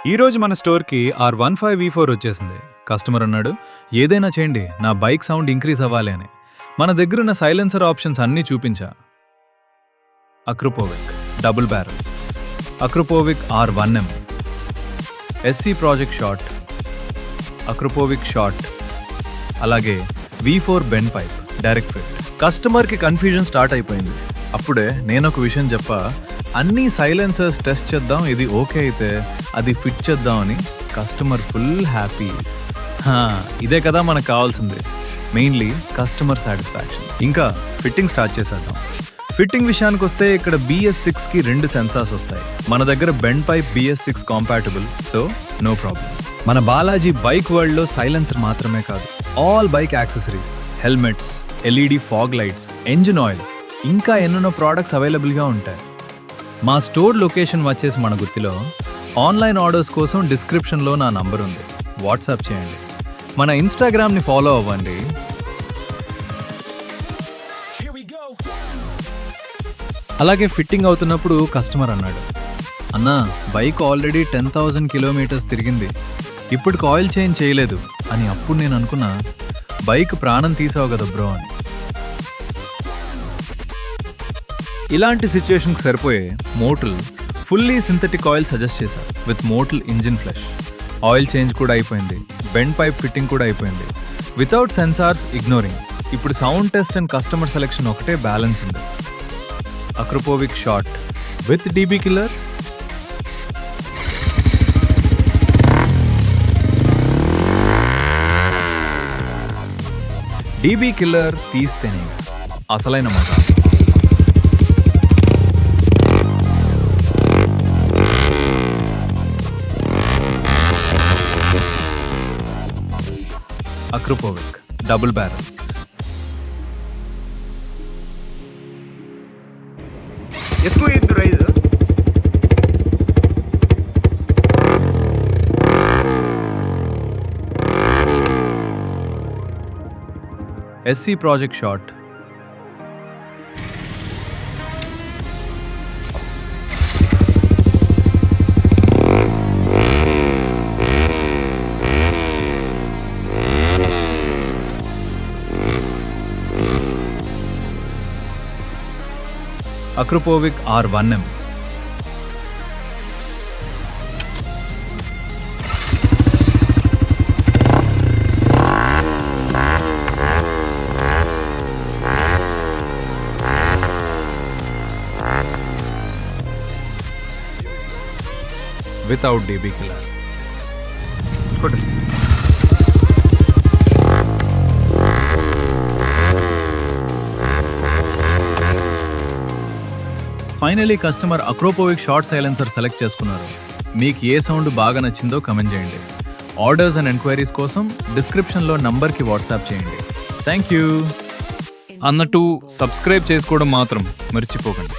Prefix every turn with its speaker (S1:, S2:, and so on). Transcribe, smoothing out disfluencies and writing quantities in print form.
S1: ఈరోజు మన స్టోర్కి R15V4 వచ్చేసింది. కస్టమర్ అన్నాడు, ఏదైనా చేయండి, నా బైక్ సౌండ్ ఇంక్రీజ్ అవ్వాలి అని. మన దగ్గరున్న సైలెన్సర్ ఆప్షన్స్ అన్నీ చూపించా. Akrapovic double barrel, Akrapovic R1M, SC project short, Akrapovic short, అలాగే V4 bend pipe direct fit. కస్టమర్కి కన్ఫ్యూజన్ స్టార్ట్ అయిపోయింది. అప్పుడే నేనొక విషయం చెప్పా, అన్ని సైలెన్సర్స్ టెస్ట్ చేద్దాం, ఇది ఓకే అయితే అది ఫిట్ చేద్దామని. Customer full happy. ఇదే కదా మనకు కావాల్సింది, మెయిన్లీ కస్టమర్ సాటిస్ఫాక్షన్. ఇంకా ఫిట్టింగ్ స్టార్ట్ చేసేద్దాం. ఫిట్టింగ్ విషయానికి వస్తే ఇక్కడ BS6కి 2 సెన్సార్స్ వస్తాయి. మన దగ్గర bend pipe BS6 compatible, so no problem. మన బాలాజీ బైక్ వరల్డ్లో సైలెన్సర్ మాత్రమే కాదు, all bike accessories, helmets, LED fog lights, engine oils, ఇంకా ఎన్నెన్నో ప్రోడక్ట్స్ అవైలబుల్గా ఉంటాయి. మా స్టోర్ లొకేషన్ వచ్చేసి మన గుత్తిలో. ఆన్లైన్ ఆర్డర్స్ కోసం డిస్క్రిప్షన్లో నా నంబర్ ఉంది, వాట్సాప్ చేయండి. మన ఇన్స్టాగ్రామ్ని ఫాలో అవ్వండి. అలాగే ఫిట్టింగ్ అవుతున్నప్పుడు కస్టమర్ అన్నాడు, అన్నా బైక్ ఆల్రెడీ 10,000 కిలోమీటర్స్ తిరిగింది, ఇప్పటికి ఆయిల్ చేంజ్ చేయలేదు అని. అప్పుడు నేను అనుకున్నా, బైక్ ప్రాణం తీసావు కదా బ్రో అని. ఇలాంటి సిచ్యువేషన్కి సరిపోయే Motul fully synthetic oil suggest చేశారు with Motul engine flush. Oil change కూడా అయిపోయింది, బెండ్ పైప్ ఫిట్టింగ్ కూడా అయిపోయింది, వితౌట్ సెన్సార్స్, ఇగ్నోరింగ్. ఇప్పుడు sound test and customer selection ఒకటే బ్యాలెన్స్ ఉంది. Akrapovic short with DB killer, DB killer తీస్తేనే అసలైన మజా. అక్రోపోవిక్ డబుల్ బ్యారల్,
S2: ఎక్కువ raise.
S1: SC project short, Akrapovic R1M, without DB killer. Finally customer Akrapovic short silencer select చేసుకున్నారు. మీకు ఏ sound బాగా నచ్చిందో కమెంట్ చేయండి. ఆర్డర్స్ అండ్ ఎంక్వైరీస్ కోసం డిస్క్రిప్షన్లో నంబర్కి వాట్సాప్ చేయండి. Thank you. అన్నట్టు సబ్స్క్రైబ్ చేసుకోవడం మాత్రం మర్చిపోకండి.